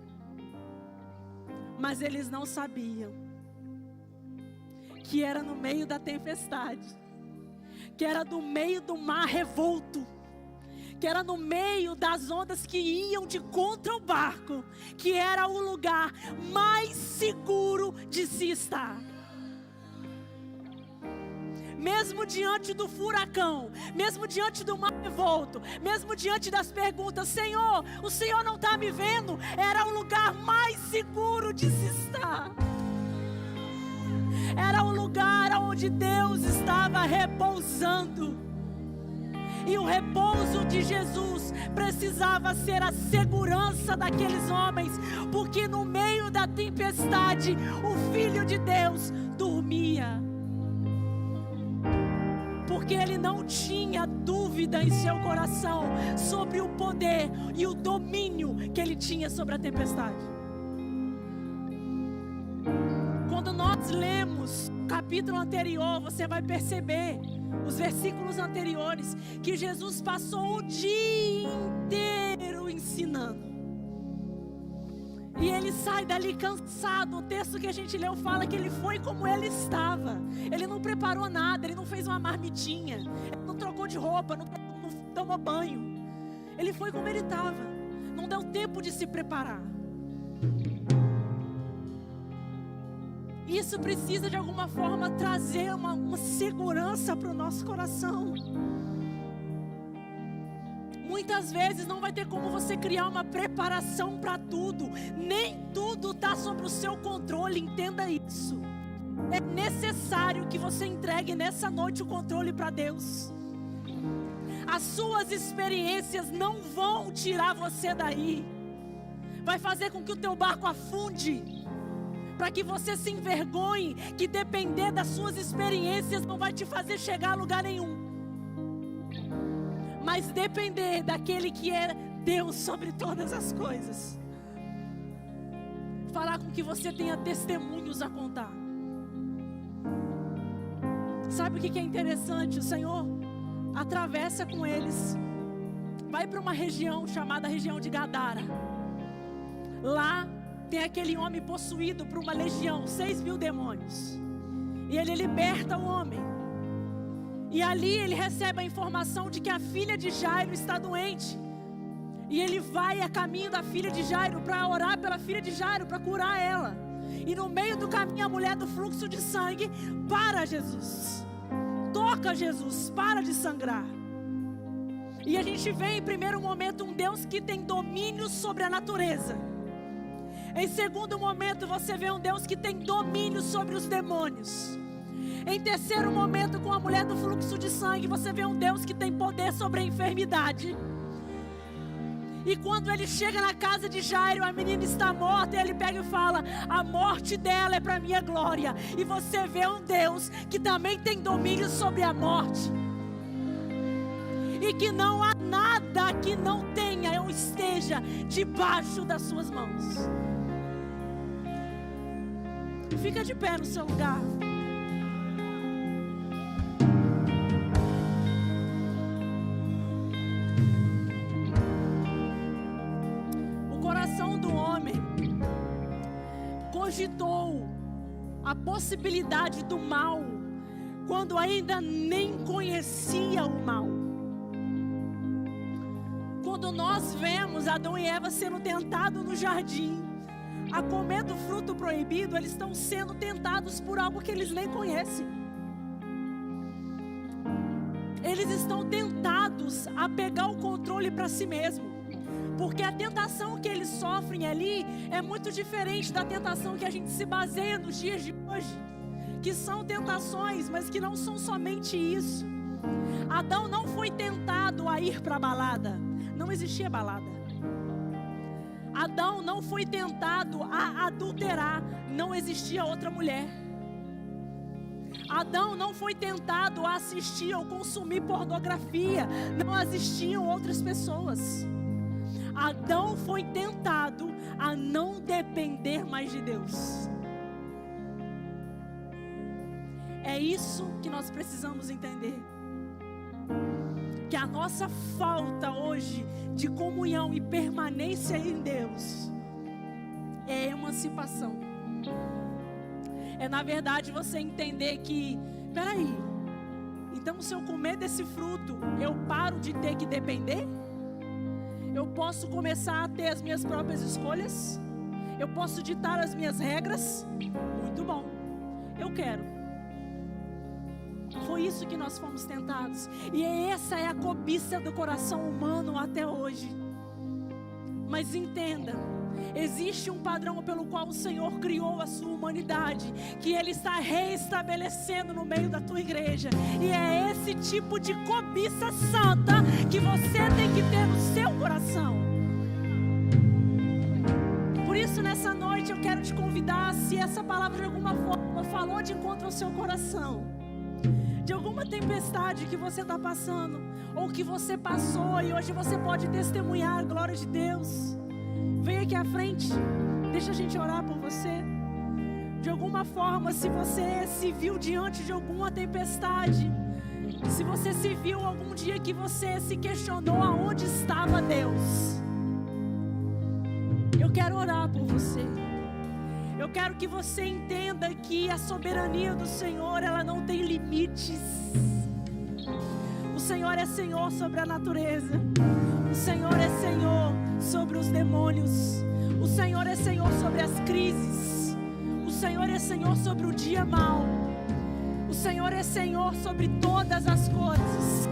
S2: Mas eles não sabiam que era no meio da tempestade, que era no meio do mar revolto, que era no meio das ondas que iam de contra o barco, que era o lugar mais seguro de se estar. Mesmo diante do furacão, mesmo diante do mar revolto, mesmo diante das perguntas: Senhor, o Senhor não está me vendo? Era o lugar mais seguro de se estar. Era o lugar onde Deus estava repousando. E o repouso de Jesus precisava ser a segurança daqueles homens, porque no meio da tempestade, o Filho de Deus dormia. Porque ele não tinha dúvida em seu coração sobre o poder e o domínio que ele tinha sobre a tempestade. Quando nós lemos o capítulo anterior, você vai perceber, os versículos anteriores, que Jesus passou o dia inteiro ensinando. E ele sai dali cansado. O texto que a gente leu fala que ele foi como ele estava. Ele não preparou nada, ele não fez uma marmitinha, ele não trocou de roupa, não tomou banho. Ele foi como ele estava. Não deu tempo de se preparar. Isso precisa de alguma forma trazer uma segurança para o nosso coração. Muitas vezes não vai ter como você criar uma preparação para tudo. Nem tudo está sob o seu controle, entenda isso. É necessário que você entregue nessa noite o controle para Deus. As suas experiências não vão tirar você daí. Vai fazer com que o teu barco afunde, para que você se envergonhe, que depender das suas experiências não vai te fazer chegar a lugar nenhum. Mas depender daquele que é Deus sobre todas as coisas, fará com que você tenha testemunhos a contar. Sabe o que é interessante? O Senhor atravessa com eles, vai para uma região chamada região de Gadara. Lá tem aquele homem possuído por uma legião, 6.000 demônios. E ele liberta o homem. E ali ele recebe a informação de que a filha de Jairo está doente. E ele vai a caminho da filha de Jairo para orar pela filha de Jairo, para curar ela. E no meio do caminho a mulher do fluxo de sangue para Jesus. Toca Jesus, para de sangrar. E a gente vê em primeiro momento um Deus que tem domínio sobre a natureza. Em segundo momento você vê um Deus que tem domínio sobre os demônios. Em terceiro momento, com a mulher do fluxo de sangue, você vê um Deus que tem poder sobre a enfermidade. E quando ele chega na casa de Jairo, a menina está morta, e ele pega e fala: a morte dela é para minha glória. E você vê um Deus que também tem domínio sobre a morte. E que não há nada que não tenha ou esteja debaixo das suas mãos. Fica de pé no seu lugar. cogitou a possibilidade do mal quando ainda nem conhecia o mal. Quando nós vemos Adão e Eva sendo tentados no jardim a comer do fruto proibido, eles estão sendo tentados por algo que eles nem conhecem. Eles estão tentados a pegar o controle para si mesmo, porque a tentação que eles sofrem ali é muito diferente da tentação que a gente se baseia nos dias de hoje, que são tentações, mas que não são somente isso. Adão não foi tentado a ir para a balada, não existia balada. Adão não foi tentado a adulterar, não existia outra mulher. Adão não foi tentado a assistir ou consumir pornografia, não existiam outras pessoas. Adão foi tentado a não depender mais de Deus. É isso que nós precisamos entender. Que a nossa falta hoje de comunhão e permanência em Deus é emancipação. É na verdade você entender que, peraí, então se eu comer desse fruto, eu paro de ter que depender? Eu posso começar a ter as minhas próprias escolhas? Eu posso ditar as minhas regras? Muito bom, eu quero. Foi isso que nós fomos tentados. E essa é a cobiça do coração humano até hoje. Mas entenda, existe um padrão pelo qual o Senhor criou a sua humanidade, que Ele está reestabelecendo no meio da tua igreja. E é esse tipo de cobiça santa que você tem que ter no seu coração. Por isso nessa noite eu quero te convidar, se essa palavra de alguma forma falou de encontro ao seu coração, de alguma tempestade que você está passando, ou que você passou e hoje você pode testemunhar a glória de Deus, vem aqui à frente, deixa a gente orar por você. De alguma forma, se você se viu diante de alguma tempestade, se você se viu algum dia que você se questionou aonde estava Deus, eu quero orar por você. Eu quero que você entenda que a soberania do Senhor, ela não tem limites. O Senhor é Senhor sobre a natureza. O Senhor é Senhor sobre os demônios. O Senhor é Senhor sobre as crises. O Senhor é Senhor sobre o dia mau. O Senhor é Senhor sobre todas as coisas.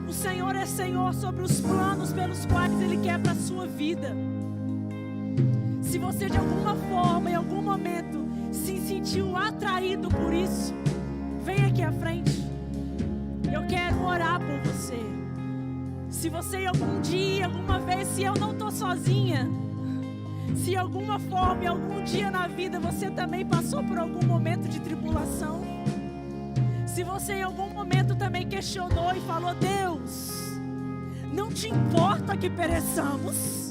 S2: O Senhor é Senhor sobre os planos pelos quais Ele quer para a sua vida. Se você de alguma forma, em algum momento, se sentiu atraído por isso, vem aqui à frente. Eu quero orar por você. Se você algum dia, alguma vez, se eu não estou sozinha, se de alguma forma, em algum dia na vida, você também passou por algum momento de tribulação, se você em algum momento também questionou e falou: Deus, não te importa que pereçamos.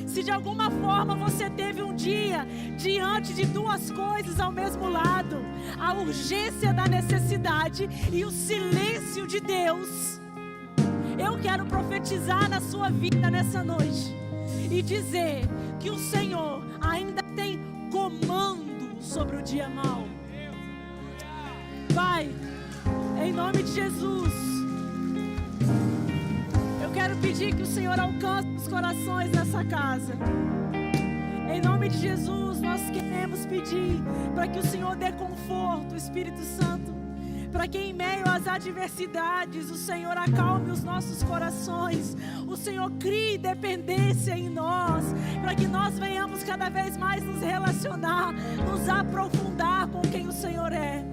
S2: Se de alguma forma você teve um dia diante de duas coisas ao mesmo lado, a urgência da necessidade e o silêncio de Deus, eu quero profetizar na sua vida nessa noite e dizer que o Senhor ainda tem comando sobre o dia mau. Pai, em nome de Jesus, eu quero pedir que o Senhor alcance os corações dessa casa. Em nome de Jesus, nós queremos pedir para que o Senhor dê conforto, Espírito Santo, para que em meio às adversidades o Senhor acalme os nossos corações, o Senhor crie dependência em nós, para que nós venhamos cada vez mais nos relacionar, nos aprofundar com quem o Senhor é.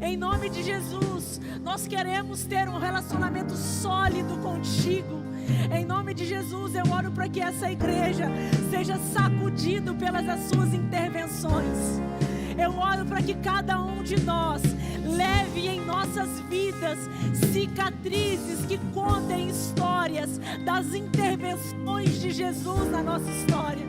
S2: Em nome de Jesus, nós queremos ter um relacionamento sólido contigo. Em nome de Jesus, eu oro para que essa igreja seja sacudido pelas as suas intervenções. Eu oro para que cada um de nós leve em nossas vidas cicatrizes que contem histórias das intervenções de Jesus na nossa história.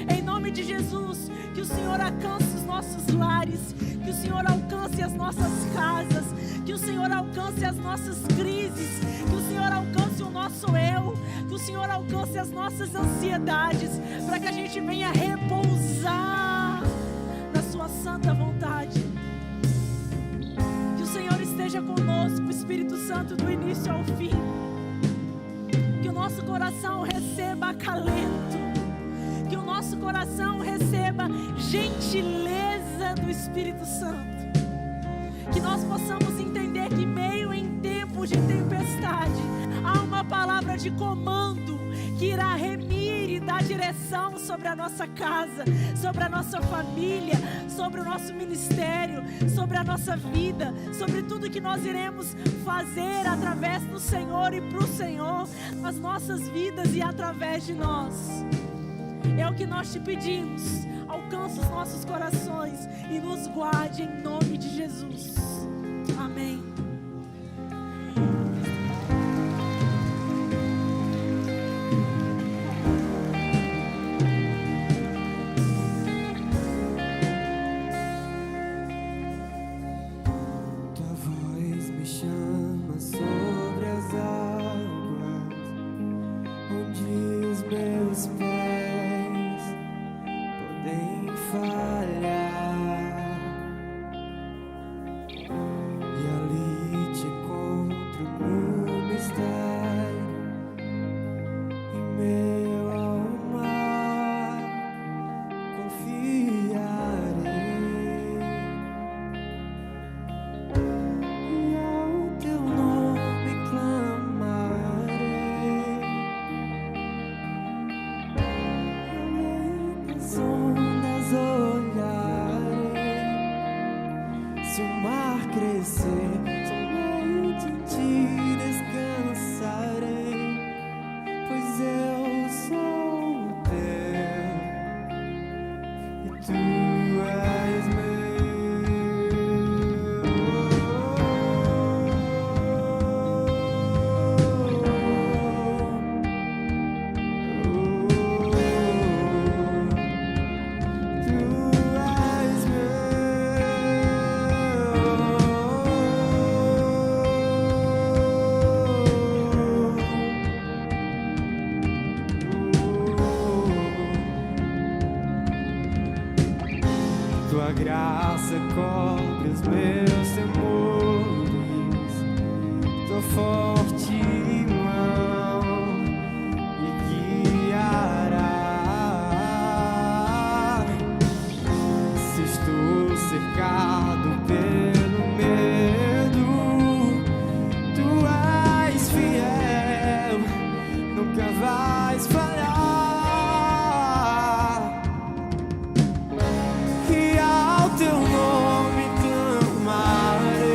S2: Em nome de Jesus, que o Senhor alcance os nossos lares, que o Senhor alcance as nossas casas, que o Senhor alcance as nossas crises, que o Senhor Senhor alcance o nosso eu, que o Senhor alcance as nossas ansiedades, para que a gente venha repousar na sua santa vontade. Que o Senhor esteja conosco, Espírito Santo, do início ao fim. Que o nosso coração receba acalento, que o nosso coração receba gentileza do Espírito Santo. Que nós possamos entender que meio em tempos de tempestade, há uma palavra de comando que irá remir e dar direção sobre a nossa casa, sobre a nossa família, sobre o nosso ministério, sobre a nossa vida, sobre tudo que nós iremos fazer através do Senhor e para o Senhor, nas nossas vidas e através de nós. É o que nós te pedimos. Alcança os nossos corações e nos guarde em nome de Jesus. Amém.
S3: Tua voz me chama sobre as águas, onde os meus pés podem falhar, e ali te encontro no mistério, em meio ao mar confiarei, e ao teu nome clamarei, além das ondas olharei, se o mar crescer, somente em ti descansarei, pois eu sou teu e tu és meu. Tu és Tua graça cobre os meus temores, tua forte mão me guiará. Se estou cercado pelo medo, tu és fiel, nunca vais falhar. E ao teu nome clamarei,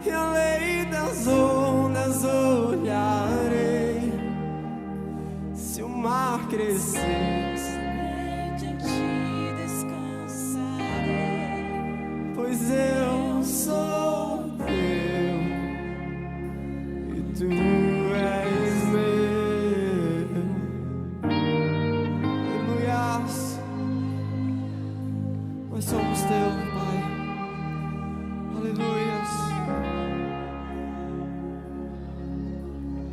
S3: e além das ondas olharei. Se o mar crescer